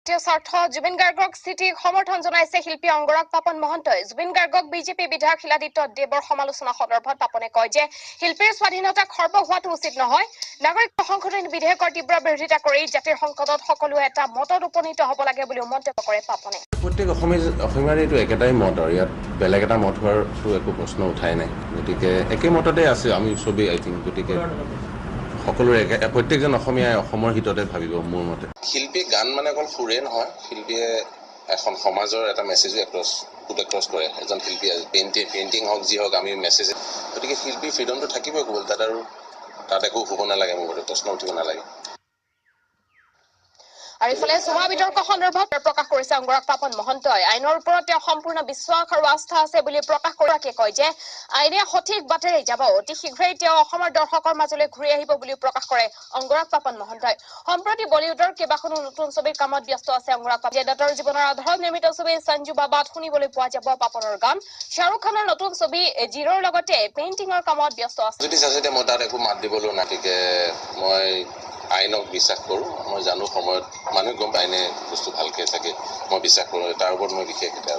স্বাৰ্থ জুবিন গাৰ্গক স্থিতিক সমৰ্থন জনাইছে শিল্পী অংগৰাগ পাপন মহন্তই জুবিন গাৰ্গক বিজেপি বিধায়ক শিলাদিত্য দেৱৰ সমালোচনা সন্দৰ্ভত পাপনে কয় যে শিল্পীৰ স্বাধীনতাক খৰ্ব হোৱাটো উচিত নহয় নাগৰিক সংশোধনী বিধেয়কৰ তীব্ৰ বিৰোধিতা কৰি জাতিৰ সংকটত সকলোৱে এটা মতত উপনীত হ'ব লাগে বুলি মন্তব্য কৰে পাপনে প্ৰত্যেক অসমীয়াৰ এইটো একেটাই মত আৰু ইয়াত বেলেগ এটা মত হোৱাৰতো একো প্ৰশ্ন উঠাই নাই গতিকে একে মততে আছে আমি চবেই আই থিংক গতিকে সকলোৰে প্ৰত্যেকজন অসমীয়াই অসমৰ হিততে ভাবিব মোৰ মতে শিল্পী গান মানে অকল সুৰে নহয় শিল্পীয়ে এখন সমাজৰ এটা মেছেজো এক্ৰছ কৰে এজন শিল্পী পেইণ্টিং হওক যি হওক আমি মেছেজ গতিকে শিল্পীৰ ফ্ৰীডমটো থাকিবই ক'বলৈ তাত একো হ'ব নালাগে মোৰ মতে প্ৰশ্ন উঠিব নালাগে আৰু ইফালে সভা বিতৰ্ক সন্দৰ্ভত প্ৰকাশ কৰিছে অংগৰাগ পাপন মহন্তই আইনৰ ওপৰত তেওঁ সম্পূৰ্ণ বিশ্বাস আৰু আস্থা আছে বুলি প্ৰকাশ কৰি কয় যে আইনে সঠিক বাটেৰে যাব অতি শীঘ্ৰেই তেওঁ অসমৰ দৰ্শকৰ মাজলৈ ঘূৰি আহিব বুলি প্ৰকাশ কৰে অংগৰাগ পাপন মহন্তই সম্প্ৰতি বলিউডৰ কেইবাখনো নতুন ছবিৰ কামত ব্যস্ত আছে অংগৰাগ পাপন দত্তৰ জীৱনৰ আধাৰত নিৰ্মিত ছবি সঞ্জু বাবাত শুনিবলৈ পোৱা যাব পাপনৰ গান শ্বাহৰুখ খানৰ নতুন ছবি জিৰোৰ লগতে পেইণ্টিঙৰ কামত ব্যস্ত আছে যদি চাচে মই তাত একো মাত দিবলৈ নাথাকে মই আইনক বিশ্বাস কৰোঁ মই জানো সময়ত মানুহ গম পাইনে বস্তু ভালকে থাকে মই বিশ্বাস কৰোঁ তাৰ ওপৰত মই বিশেষ এটা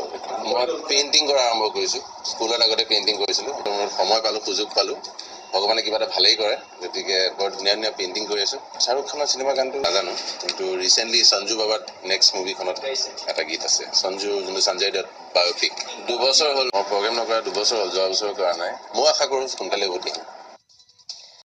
মই পেইণ্টিং কৰা আৰম্ভ কৰিছোঁ স্কুলত আগতে পেইণ্টিং কৰিছিলোঁ মোৰ সময় পালোঁ সুযোগ পালোঁ ভগৱানে কিবা এটা ভালেই কৰে গতিকে বৰ ধুনীয়া পেইণ্টিং কৰি আছোঁ শ্বাহৰুখ খানৰ চিনেমা গানটো নাজানো কিন্তু ৰিচেণ্টলি সঞ্জু বাবাত নেক্সট মুভিখনত এটা গীত আছে সঞ্জু যোনটো সঞ্জয় দত্ত বায়'পিক 2 বছৰ হ'ল মই প্ৰগ্ৰেম নকৰা 2 বছৰ হ'ল যোৱা বছৰ কৰা নাই মই আশা কৰোঁ সোনকালে উঠিম